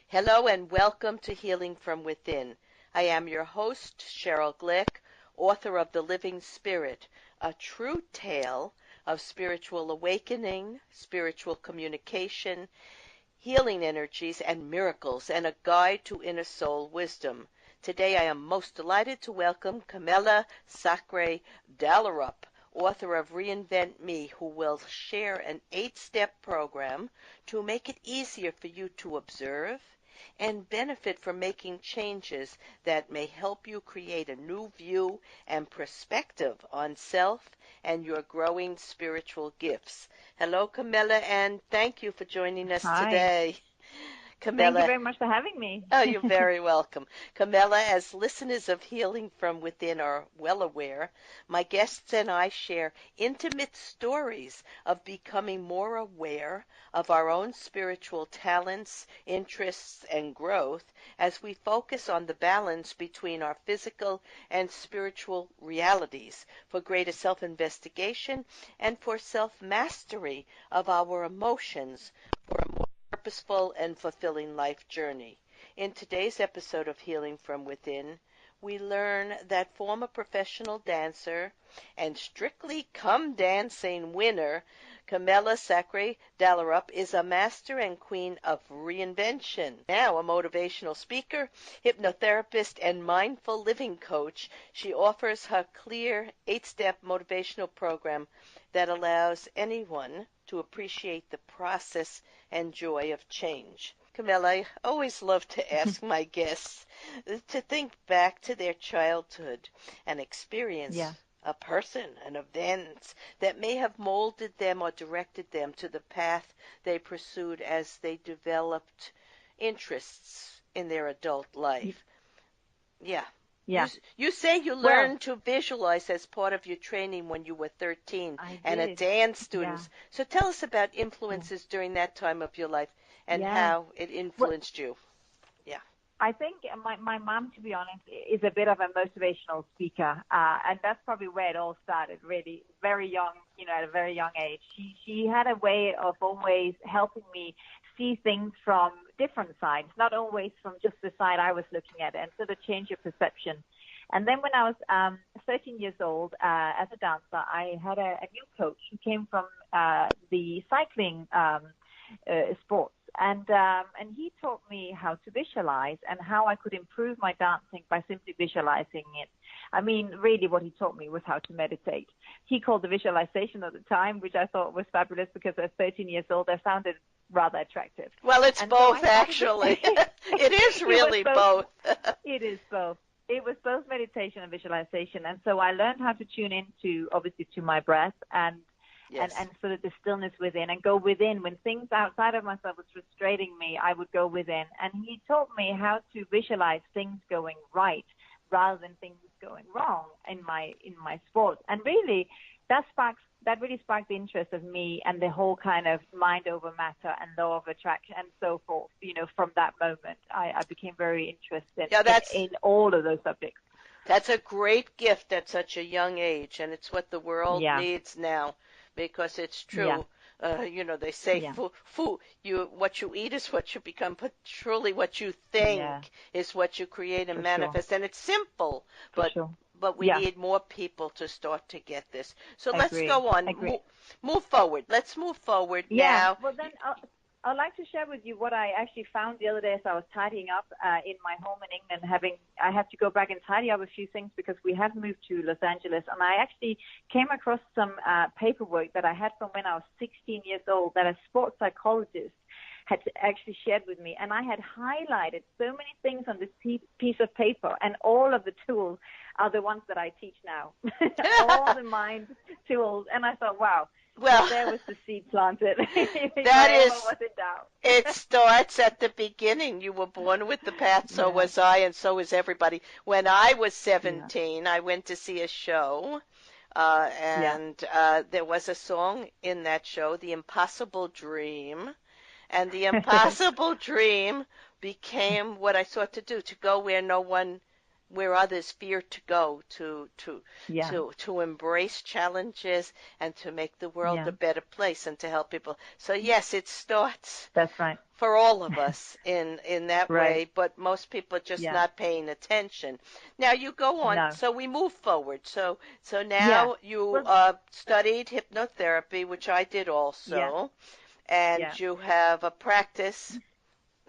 Hello and welcome to Healing from Within. I am your host, Cheryl Glick, author of The Living Spirit, a true tale of spiritual awakening, spiritual communication, healing energies, and miracles, and a guide to inner soul wisdom. Today I am most delighted to welcome Camilla Sacre Dallarup, author of Reinvent Me, who will share an 8-step program to make it easier for you to observe and benefit from making changes that may help you create a new view and perspective on self and your growing spiritual gifts. Hello, Camilla, and thank you for joining us Hi. today. Thank you Camilla, very much for having me. oh, you're very welcome. Camilla, as listeners of Healing from Within are well aware, my guests and I share intimate stories of becoming more aware of our own spiritual talents, interests, and growth as we focus on the balance between our physical and spiritual realities for greater self-investigation and for self-mastery of our emotions for a more purposeful and fulfilling life journey. In today's episode of Healing from Within, we learn that former professional dancer and Strictly Come Dancing winner Camilla Sacre Dallarup is a master and queen of reinvention. Now a motivational speaker, hypnotherapist, and mindful living coach, she offers her clear 8-step motivational program that allows anyone to appreciate the process and joy of change. Camilla, I always love to ask my guests to think back to their childhood and experience Yeah. a person, an event that may have molded them or directed them to the path they pursued as they developed interests in their adult Y- life. Yeah. You, Yeah. you say you Well, learned to visualize as part of your training when you were 13 I and a did. dance Yeah. student. So tell us about Yeah. influences during that time of your life and Yeah. how it Well, influenced you. Yeah. I think my mom, to be honest, is a bit of a motivational speaker, and that's probably where it all started. Really, very young, at a very young age, she had a way of always helping me see things from different sides, not always from just the side I was looking at, and sort of change your perception. And then when I was 13 years old, as a dancer, I had a new coach who came from the cycling sports. And he taught me how to visualize and how I could improve my dancing by simply visualizing it. I mean, really what he taught me was how to meditate. He called the visualization at the time, which I thought was fabulous because at 13 years old, I found it rather attractive. Well, it's And so both, I started actually. It is it was really both. both. It is both. It was both meditation and visualization. And so I learned how to tune into, obviously, to my breath and Yes. sort of the stillness within and go within. When things outside of myself was frustrating me, I would go within. And he taught me how to visualize things going right rather than things going wrong in my sport. And really, that really sparked the interest of me and the whole kind of mind over matter and law of attraction and so forth. From that moment, I became very interested Yeah, in all of those subjects. that's a great gift at such a young age, and it's what the world Yeah, needs now, because it's yeah, true. They say yeah, what you eat is what you become, but truly what you yeah, think is what you create and for sure, manifest. And it's simple, for but sure. we Yeah, need more people to start to get this. So let's agree, go on, agree. move forward. Let's move forward Yeah, now. well then I'd like to share with you what I actually found the other day as I was tidying up in my home in England. I have to go back and tidy up a few things because we have moved to Los Angeles, and I actually came across some paperwork that I had from when I was 16 years old that a sports psychologist had actually shared with me, and I had highlighted so many things on this piece of paper, and all of the tools are the ones that I teach now, all the mind tools, and I thought, wow. So Well, there was the seed planted. If that I ever is, was in doubt. it starts at the beginning. You were born with the path, so Yeah, was I, and so is everybody. When I was yeah, 17, I went to see a show, yeah. and there was a song in that show, The Impossible Dream. And the impossible dream became what I sought to do, to go where no one where others fear to go, Yeah. to embrace challenges and to make the world Yeah. a better place and to help people. So yes, it starts That's right. for all of us in that Right. way, but most people are just Yeah. not paying attention. Now you go on, No. so we move forward. So Yeah. now you Well, studied hypnotherapy, which I did yeah. also, and Yeah. you have a practice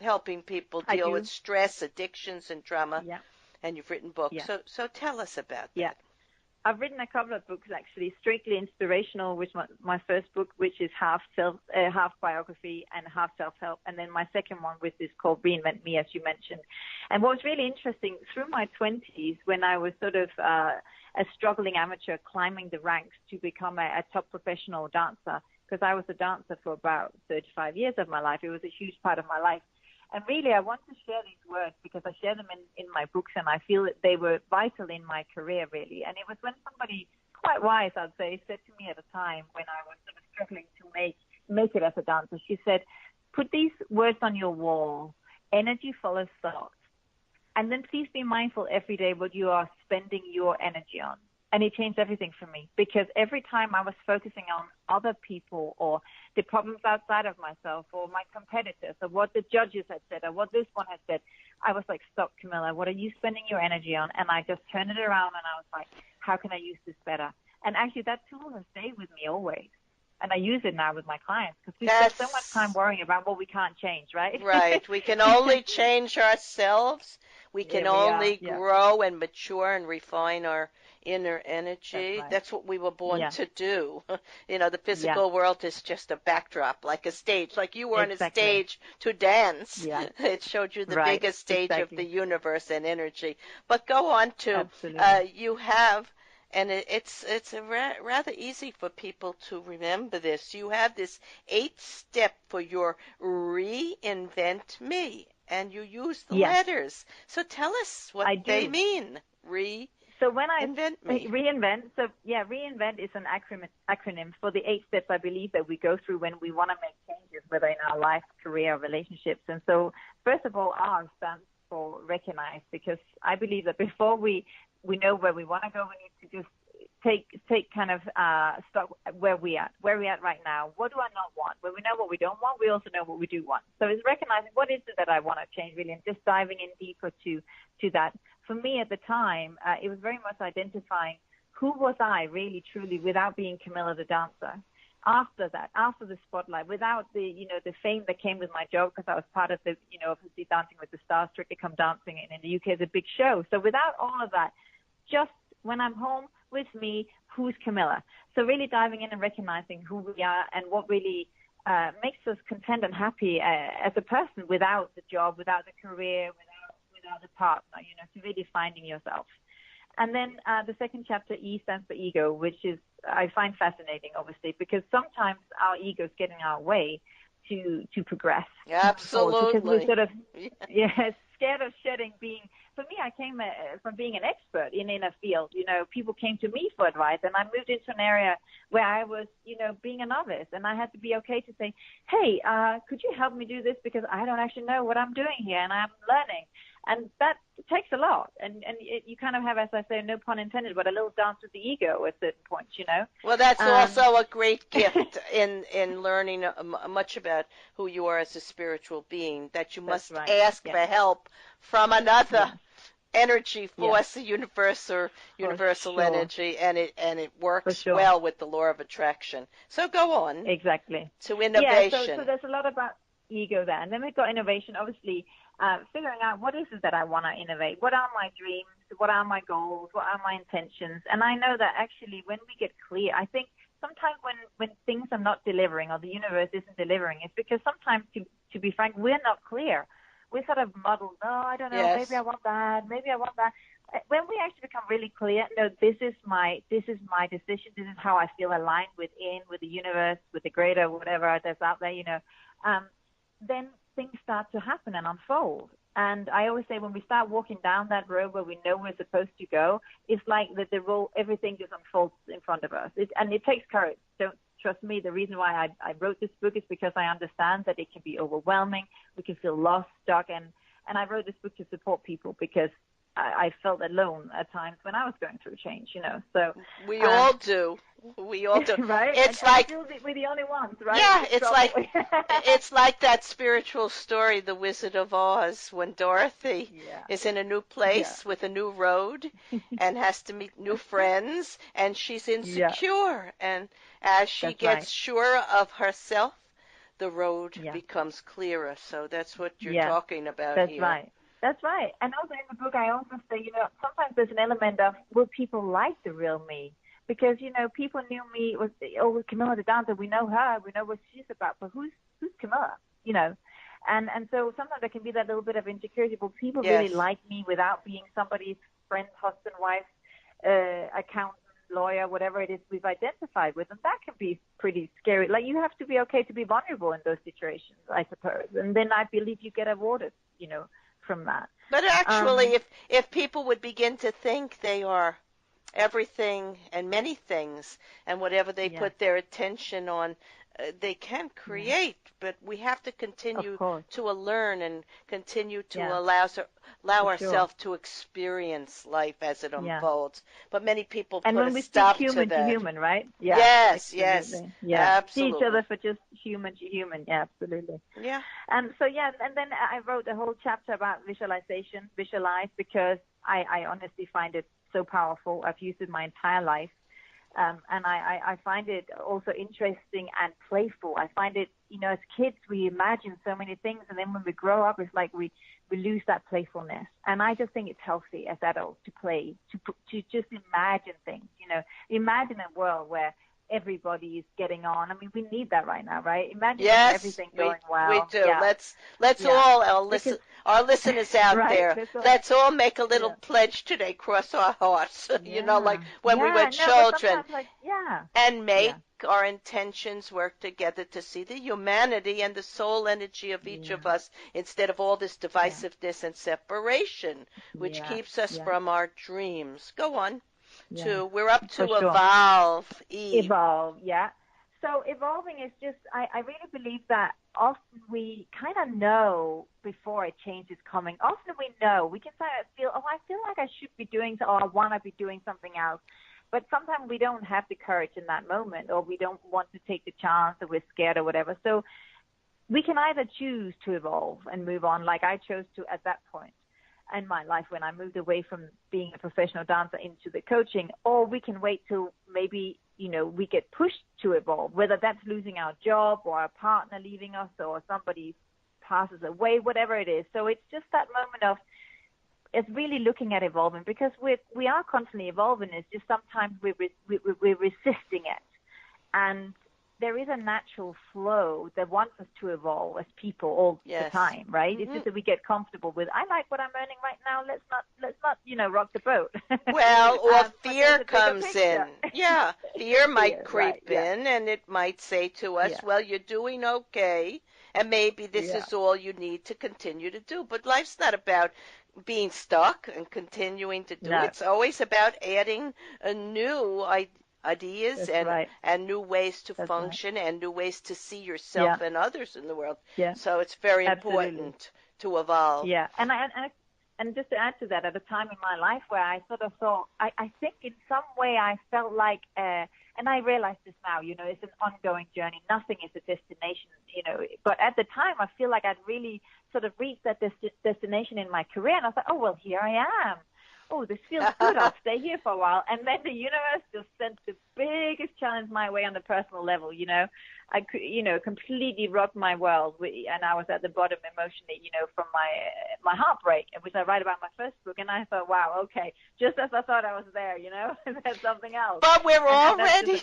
helping people I deal with do. stress, addictions, and trauma, Yeah. and you've written books. Yeah. So tell us about Yeah. that. I've written a couple of books actually, strictly inspirational, which my first book, which is half biography and half self-help, and then my second one, which is called Reinvent Me, as you mentioned. And what was really interesting through my 20s, when I was sort of a struggling amateur climbing the ranks to become a top professional dancer, because I was a dancer for about 35 years of my life. It was a huge part of my life. And really, I want to share these words because I share them in my books, and I feel that they were vital in my career, really. And it was when somebody, quite wise, I'd say, said to me at a time when I was sort of struggling to make it as a dancer. She said, put these words on your wall. Energy follows thought. And then please be mindful every day what you are spending your energy on. And it changed everything for me, because every time I was focusing on other people or the problems outside of myself or my competitors or what the judges had said or what this one had said, I was like, stop, Camilla, what are you spending your energy on? And I just turned it around and I was like, how can I use this better? And actually that tool has stayed with me always. And I use it now with my clients because we spend so much time worrying about what we can't change, right? Right. We can only change ourselves. We can only grow and mature and refine our inner energy. That's what we were born to do. You know, the physical world is just a backdrop, like a stage, like you were on a stage to dance. It showed you the biggest stage of the universe and energy. But go on to, you have, and it's rather easy for people to remember this. You have this 8-step for your reinvent me, and you use the letters. So tell us what they mean. So when I Invent me. Reinvent is an acronym for the 8 steps I believe that we go through when we want to make changes, whether in our life, career, relationships. And so, first of all, R stands for recognize, because I believe that before we know where we want to go, we need to just take kind of stock where we at right now. What do I not want? When we know what we don't want, we also know what we do want. So it's recognizing what is it that I want to change, really, and just diving in deeper to that. For me at the time, it was very much identifying who was I really, truly, without being Camilla the dancer. After that, after the spotlight, without the fame that came with my job, because I was part of the, obviously Dancing with the Stars, Strictly Come Dancing, and in the UK it's a big show. So without all of that, just when I'm home with me, who's Camilla? So really diving in and recognizing who we are and what really makes us content and happy as a person without the job, without the career, without the partner, to really finding yourself. And then the second chapter, E, stands for ego, which is, I find fascinating, obviously, because sometimes our egos get in our way to progress. Absolutely. Because we're sort of scared of shedding being. For me, I came from being an expert in a field. People came to me for advice, and I moved into an area where I was, being a novice, and I had to be okay to say, hey, could you help me do this, because I don't actually know what I'm doing here, and I'm learning. And that takes a lot. And you kind of have, as I say, no pun intended, but a little dance with the ego at certain points, Well, that's also a great gift in learning much about who you are as a spiritual being, that you must ask for help from another energy force, the universe or universal energy, and it works well with the law of attraction. So go on. Exactly. To innovation. Yeah, so there's a lot about ego there. And then we've got innovation, obviously, figuring out what is it that I want to innovate, what are my dreams, what are my goals, what are my intentions. And I know that actually when we get clear, I think sometimes when things are not delivering or the universe isn't delivering, it's because sometimes, to be frank, we're not clear. We're sort of muddled. No, I don't know, maybe I want that, maybe I want that. When we actually become really clear, no, this is my decision, this is how I feel aligned with the universe, with the greater whatever that's out there, then things start to happen and unfold. And I always say when we start walking down that road where we know we're supposed to go, it's like that everything just unfolds in front of us. And it takes courage. Don't trust me. The reason why I wrote this book is because I understand that it can be overwhelming. We can feel lost, stuck. And I wrote this book to support people because I felt alone at times when I was going through change, So we all do. We all do. right? It's and like we're the only ones, right? yeah, With trouble. it's like that spiritual story, The Wizard of Oz, when Dorothy Yeah, is in a new yeah, place with a new road and has to meet new friends, and she's yeah. insecure. And as she That's right. gets surer of herself, the road Yeah, becomes clearer. So that's what you're yeah. talking about That's here. right. That's right. And also in the book, I also say, sometimes there's an element of will people like the real me? Because people knew me was Camilla the dancer. We know her. We know what she's about. But who's Camilla? And so sometimes there can be that little bit of insecurity. But people really Yes. like me without being somebody's friend, husband, wife, accountant, lawyer, whatever it is we've identified with, and that can be pretty scary. Like you have to be okay to be vulnerable in those situations, I suppose. And then I believe you get awarded, from that. But actually, if people would begin to think they are everything and many things, and whatever they Yeah. put their attention on, they can create. But we have to Of continue course. to learn and continue to Yeah. allow For sure. ourselves to experience life as it Yeah. unfolds. But many people And put a when we speak stop to human to that. human, right? Yeah. Yes, yes, Absolutely. Yeah. See each absolutely. other for just human to human. Yeah, absolutely. Yeah. And so, yeah, and then I wrote a whole chapter about visualization, visualize, because I honestly find it so powerful. I've used it my entire life. And I find it also interesting and playful. I find it, as kids, we imagine so many things. And then when we grow up, it's like we lose that playfulness. And I just think it's healthy as adults to play, to just imagine things, imagine a world where everybody is getting on. I mean, we need that right now, right? Imagine Yes, everything going well. we do. Yeah. Let's Yeah. all Because, our listeners out right? there. Let's all make a little Yeah. pledge today, cross our hearts. Like Yeah. when we were Yeah. No, but children, sometimes, yeah. and make Yeah. our intentions work together to see the humanity and the soul energy of each Yeah. of us instead of all this Yeah. divisiveness and separation, which Yeah. keeps us Yeah. from our dreams. Go on. Yeah. We're up For to sure. evolve, E. Evolve, yeah. So evolving is just, I really believe that often we kind of know before a change is coming. Often we know. We can kind of feel, I feel like I should be doing, or I want to be doing something else. But sometimes we don't have the courage in that moment, or we don't want to take the chance, or we're scared or whatever. So we can either choose to evolve and move on, like I chose to at that point in my life when I moved away from being a professional dancer into the coaching, or we can wait till maybe, we get pushed to evolve, whether that's losing our job or our partner leaving us or somebody passes away, whatever it is. So it's just that moment of, it's really looking at evolving, because we are constantly evolving. It's just sometimes we're resisting it. And there is a natural flow that wants us to evolve as people all the time, right? Mm-hmm. It's just that we get comfortable with, I like what I'm earning right now. Let's not, rock the boat. Well, or fear comes picture. in. Yeah, fear might creep right, in, and it might say to us, well, you're doing okay, and maybe this is all you need to continue to do. But life's not about being stuck and continuing to do. No. It's always about adding a new ideas and new ways to function and new ways to see yourself and others in the world. Yeah. So it's very important to evolve. Yeah, and just to add to that, at a time in my life where I sort of thought, I think in some way I felt like, and I realize this now, it's an ongoing journey. Nothing is a destination, but at the time I feel like I'd really sort of reached that destination in my career, and I thought, oh, well, here I am. Oh, this feels good. I'll stay here for a while. And then the universe just sent the biggest challenge my way on the personal level, I could, completely rocked my world. And I was at the bottom emotionally, from my heartbreak, which I write about in my first book. And I thought, wow, okay, just as I thought I was there, there's something else. But we're already,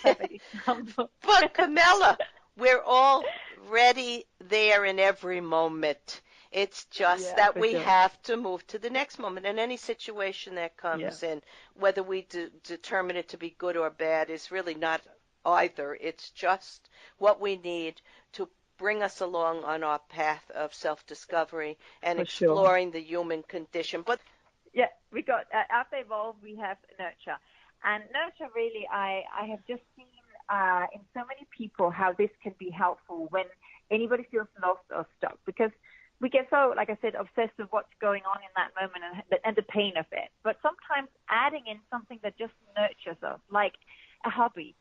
but Camilla, we're already there in every moment. It's just that we have to move to the next moment. And any situation that comes in, whether we determine it to be good or bad, is really not either. It's just what we need to bring us along on our path of self-discovery and exploring the human condition. But we got, after evolve, we have nurture. And nurture, really, I have just seen in so many people how this can be helpful when anybody feels lost or stuck. Because we get so, like I said, obsessed with what's going on in that moment and the pain of it. But sometimes adding in something that just nurtures us, like a hobby.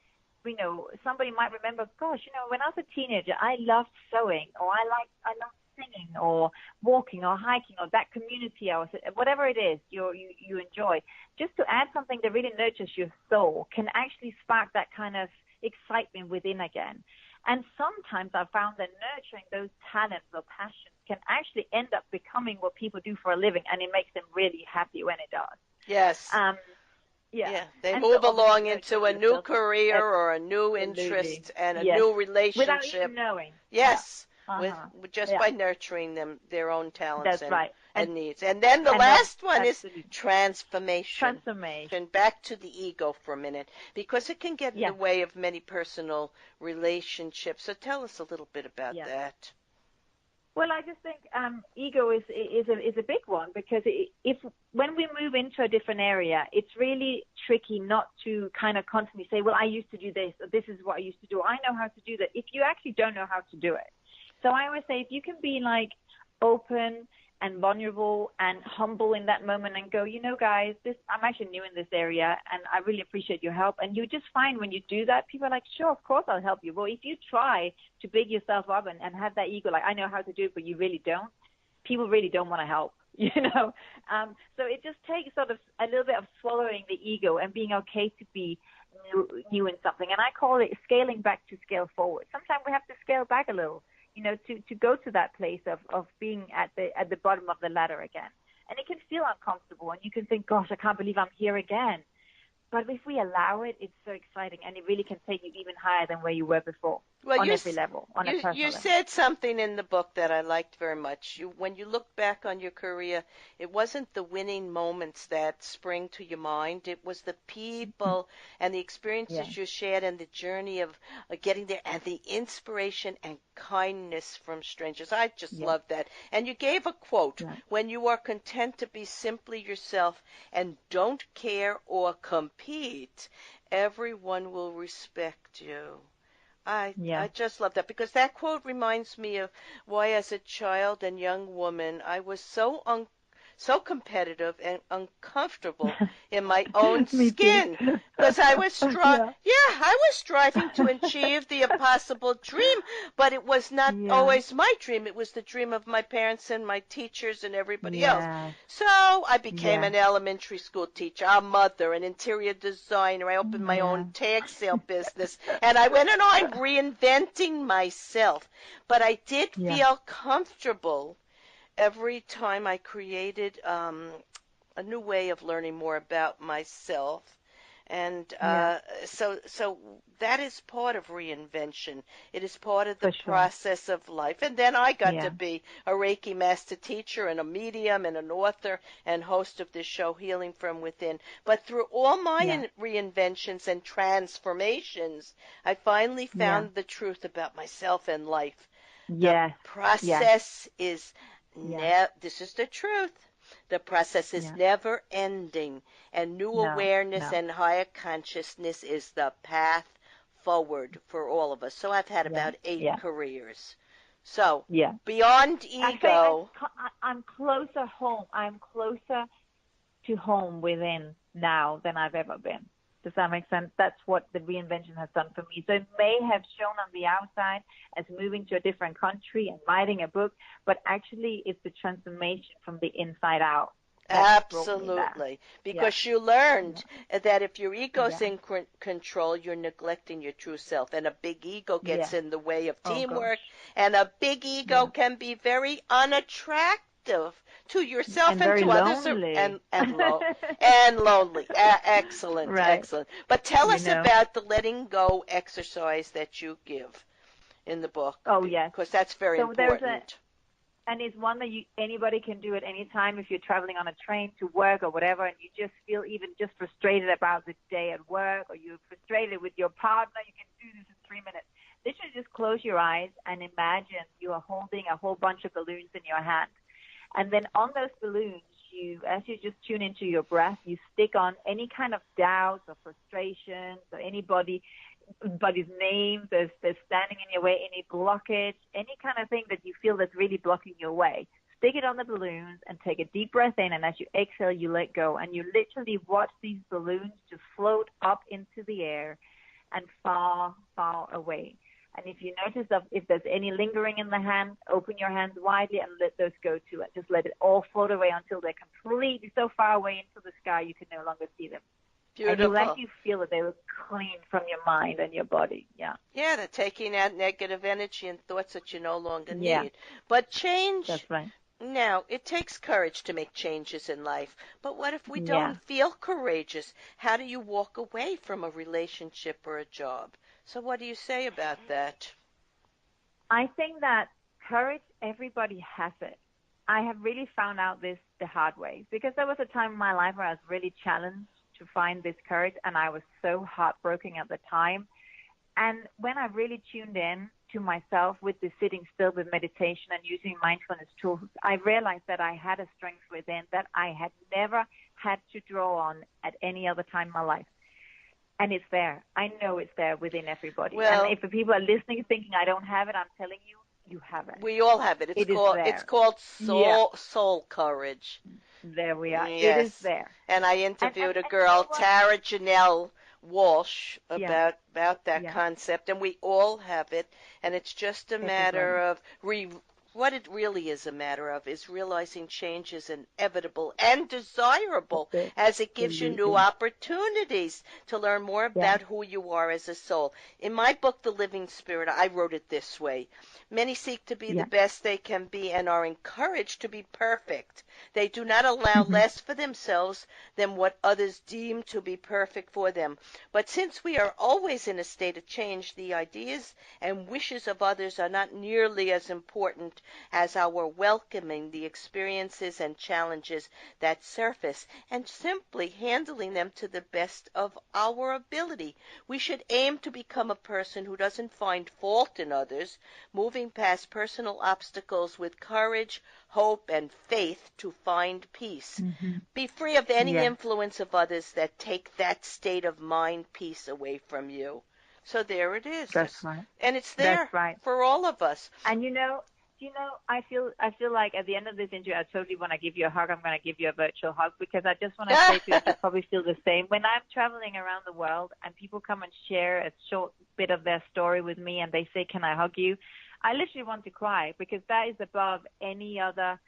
You know, somebody might remember, gosh, you know, when I was a teenager, I loved sewing, or I loved singing, or walking, or hiking, or that community I was, whatever it is you enjoy. Just to add something that really nurtures your soul can actually spark that kind of excitement within again. And sometimes I've found that nurturing those talents or passions can actually end up becoming what people do for a living, and it makes them really happy when it does. Yes. Yeah. They and move so along into a new career or a new Absolutely. interest and a Yes. new relationship. Without even knowing. Yes. Yeah. Uh-huh. With just by nurturing them, their own talents That's right. and needs. And then the last one is transformation. Transformation. Back to the ego for a minute, because it can get in the way of many personal relationships. So tell us a little bit about that. Well, I just think ego is a big one, because when we move into a different area, it's really tricky not to kind of constantly say, well, I used to do this, or this is what I used to do. I know how to do that, if you actually don't know how to do it. So I always say, if you can be like open and vulnerable and humble in that moment and go, you know, guys, I'm actually new in this area and I really appreciate your help. And you just find when you do that, people are like, sure, of course I'll help you. Well, if you try to big yourself up and have that ego, like, I know how to do it, but you really don't, people really don't want to help, you know. So it just takes sort of a little bit of swallowing the ego and being okay to be new in something. And I call it scaling back to scale forward. Sometimes we have to scale back a little, you know, to go to that place of being at the bottom of the ladder again. And it can feel uncomfortable, and you can think, gosh, I can't believe I'm here again. But if we allow it, it's so exciting, and it really can take you even higher than where you were before, on every level, on a personal level. You said something in the book that I liked very much. When you look back on your career, it wasn't the winning moments that spring to your mind. It was the people and the experiences you shared and the journey of getting there, and the inspiration and kindness from strangers. I just love that. And you gave a quote, when you are content to be simply yourself and don't care or compete, everyone will respect you. I just love that, because that quote reminds me of why, as a child and young woman, I was so competitive and uncomfortable in my own skin, because I was striving to achieve the impossible dream, but it was not always my dream. It was the dream of my parents and my teachers and everybody else. So I became an elementary school teacher, a mother, an interior designer. I opened my own tag sale business, and I went on reinventing myself. But I did feel comfortable every time I created a new way of learning more about myself. And so that is part of reinvention. It is part of the process of life. And then I got to be a Reiki master teacher and a medium and an author and host of this show, Healing from Within. But through all my reinventions and transformations, I finally found the truth about myself and life. The process is this is the truth. The process is never ending, and new awareness and higher consciousness is the path forward for all of us. So I've had about 8 careers. So beyond ego, I'm closer home. I'm closer to home within now than I've ever been. Does that make sense? That's what the reinvention has done for me. So it may have shown on the outside as moving to a different country and writing a book, but actually it's the transformation from the inside out. Absolutely. Because you learned that if your ego's in control, you're neglecting your true self. And a big ego gets in the way of teamwork. And a big ego can be very unattractive to yourself and to others, and lonely. Excellent, excellent. But tell us about the letting go exercise that you give in the book. Oh, yes. Because that's very important. And it's one that anybody can do at any time if you're traveling on a train to work or whatever, and you just feel even just frustrated about the day at work, or you're frustrated with your partner. You can do this in 3 minutes. Literally just close your eyes and imagine you are holding a whole bunch of balloons in your hand. And then on those balloons, as you just tune into your breath, you stick on any kind of doubts or frustrations or anybody anybody's name that's standing in your way, any blockage, any kind of thing that you feel that's really blocking your way. Stick it on the balloons and take a deep breath in, and as you exhale, you let go. And you literally watch these balloons just float up into the air and far, far away. And if you notice if there's any lingering in the hand, open your hands widely and let those go to it. Just let it all float away until they're completely so far away into the sky you can no longer see them. Beautiful. And you'll actually feel that they were clean from your mind and your body. Yeah. Yeah, they're taking out negative energy and thoughts that you no longer Yeah. need. But change, That's right. now, it takes courage to make changes in life. But what if we Yeah. don't feel courageous? How do you walk away from a relationship or a job? So what do you say about that? I think that courage, everybody has it. I have really found out this the hard way, because there was a time in my life where I was really challenged to find this courage, and I was so heartbroken at the time. And when I really tuned in to myself with the sitting still with meditation and using mindfulness tools, I realized that I had a strength within that I had never had to draw on at any other time in my life. And it's there. I know it's there within everybody. Well, and if the people are listening thinking I don't have it, I'm telling you, you have it. We all have it. It's called soul courage. There we are. Yes. It is there. And I interviewed and a girl, you know Tara Janelle Walsh, Yeah. about that Yeah. concept, and we all have it. And it's just a matter Everybody. of what it really is a matter of is realizing change is inevitable and desirable, That's it. as it gives you new Absolutely. opportunities to learn more about Yeah. who you are as a soul. In my book, The Living Spirit, I wrote it this way. Many seek to be Yeah. the best they can be and are encouraged to be perfect. They do not allow Mhm. less for themselves than what others deem to be perfect for them. But since we are always in a state of change, the ideas and wishes of others are not nearly as important as our welcoming the experiences and challenges that surface and simply handling them to the best of our ability. We should aim to become a person who doesn't find fault in others, moving past personal obstacles with courage, hope, and faith to find peace. Mhm. Be free of any Yeah. influence of others that take that state of mind peace away from you. So there it is. That's right. And it's there That's right. for all of us. And I feel like at the end of this interview, I totally want to give you a hug. I'm going to give you a virtual hug, because I just want to say to you, you probably feel the same. When I'm traveling around the world and people come and share a short bit of their story with me and they say, "Can I hug you?" I literally want to cry, because that is above any other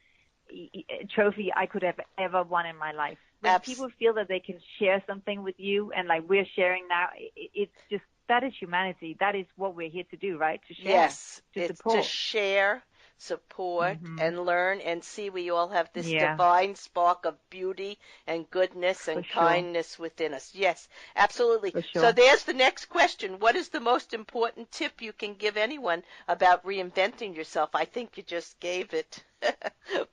trophy I could have ever won in my life. When people feel that they can share something with you, and like we're sharing now, it's just, that is humanity. That is what we're here to do, right? To share, Yes, to it's support. to share, support, and learn and see we all have this Yeah. divine spark of beauty and goodness and For sure. kindness within us. Yes, absolutely. For sure. So there's the next question. What is the most important tip you can give anyone about reinventing yourself? I think you just gave it,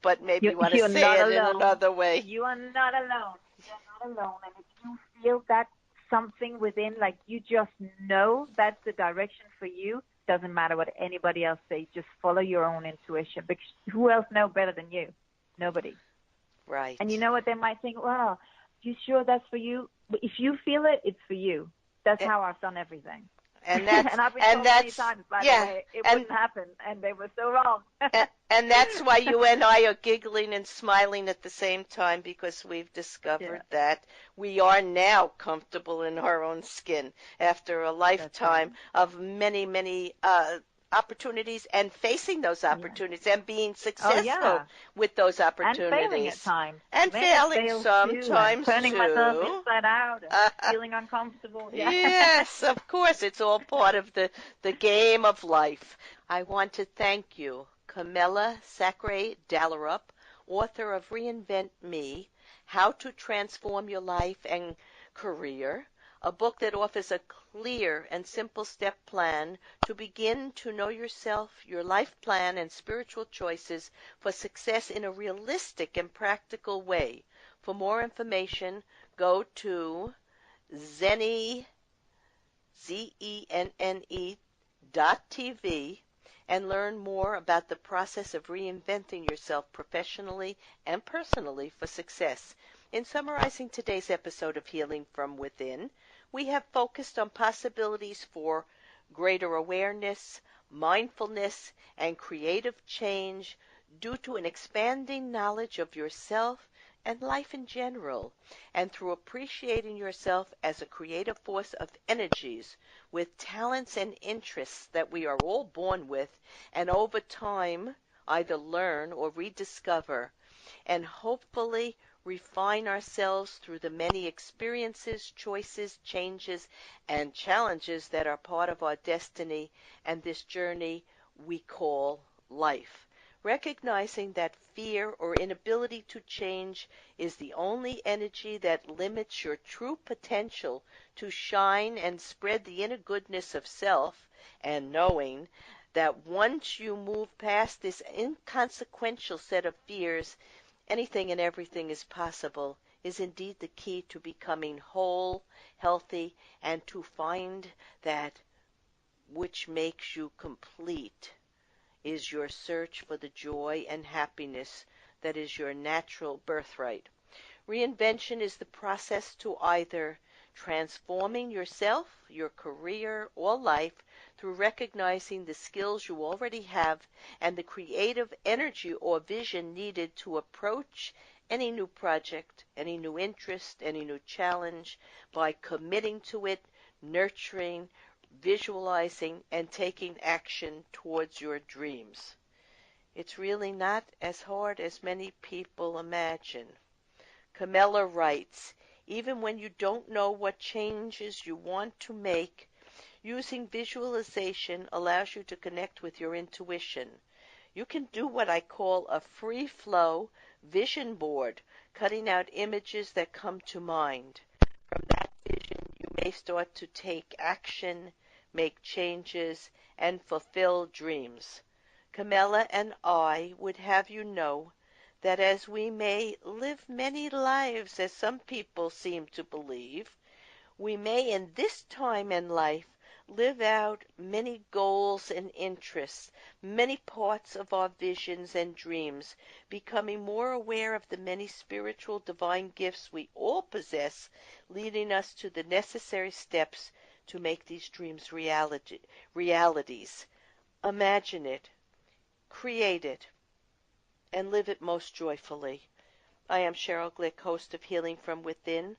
but maybe you want to You're say not it in alone. another way. You are not alone. You're not alone. And if you feel that something within, like you just know that's the direction for you, doesn't matter what anybody else says. Just follow your own intuition, because who else knows better than you? Nobody. Right. And you know what? They might think, well, you sure that's for you? But if you feel it, it's for you. That's how I've done everything. And that's, and I've been told many times, by the way, it and, wouldn't happen, and they were so wrong. and that's why you and I are giggling and smiling at the same time, because we've discovered that we are now comfortable in our own skin after a lifetime of many, many opportunities, and facing those opportunities and being successful with those opportunities. And failing at times. And failing sometimes too. Turning myself inside out and feeling uncomfortable. Yes, of course. It's all part of the game of life. I want to thank you, Camilla Sacre Dallarup, author of Reinvent Me, How to Transform Your Life and Career, a book that offers a clear and simple step plan to begin to know yourself, your life plan, and spiritual choices for success in a realistic and practical way. For more information, go to Zenni, ZENNE.TV, and learn more about the process of reinventing yourself professionally and personally for success. In summarizing today's episode of Healing from Within, we have focused on possibilities for greater awareness, mindfulness, and creative change due to an expanding knowledge of yourself and life in general, and through appreciating yourself as a creative force of energies with talents and interests that we are all born with, and over time either learn or rediscover, and hopefully refine ourselves through the many experiences, choices, changes, and challenges that are part of our destiny and this journey we call life. Recognizing that fear or inability to change is the only energy that limits your true potential to shine and spread the inner goodness of self, and knowing that once you move past this inconsequential set of fears, anything and everything is possible, is indeed the key to becoming whole, healthy, and to find that which makes you complete is your search for the joy and happiness that is your natural birthright. Reinvention is the process to either transforming yourself, your career, or life through recognizing the skills you already have and the creative energy or vision needed to approach any new project, any new interest, any new challenge by committing to it, nurturing, visualizing, and taking action towards your dreams. It's really not as hard as many people imagine. Camilla writes, even when you don't know what changes you want to make, using visualization allows you to connect with your intuition. You can do what I call a free flow vision board, cutting out images that come to mind. From that vision, you may start to take action, make changes, and fulfill dreams. Camilla and I would have you know that as we may live many lives, as some people seem to believe, we may in this time in life live out many goals and interests, many parts of our visions and dreams, becoming more aware of the many spiritual divine gifts we all possess, leading us to the necessary steps to make these dreams realities. Imagine it, create it, and live it most joyfully. I am Cheryl Glick, host of Healing from Within,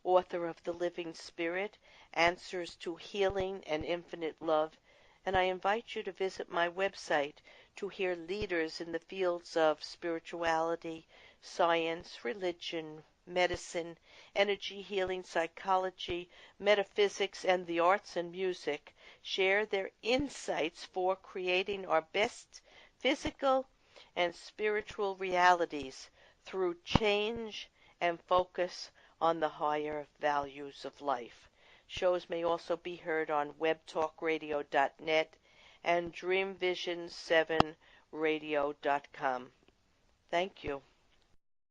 author of The Living Spirit, Answers to Healing and Infinite Love, and I invite you to visit my website to hear leaders in the fields of spirituality, science, religion, medicine, energy healing, psychology, metaphysics, and the arts and music share their insights for creating our best physical and spiritual realities through change and focus on the higher values of life. Shows may also be heard on webtalkradio.net and dreamvision7radio.com. Thank you.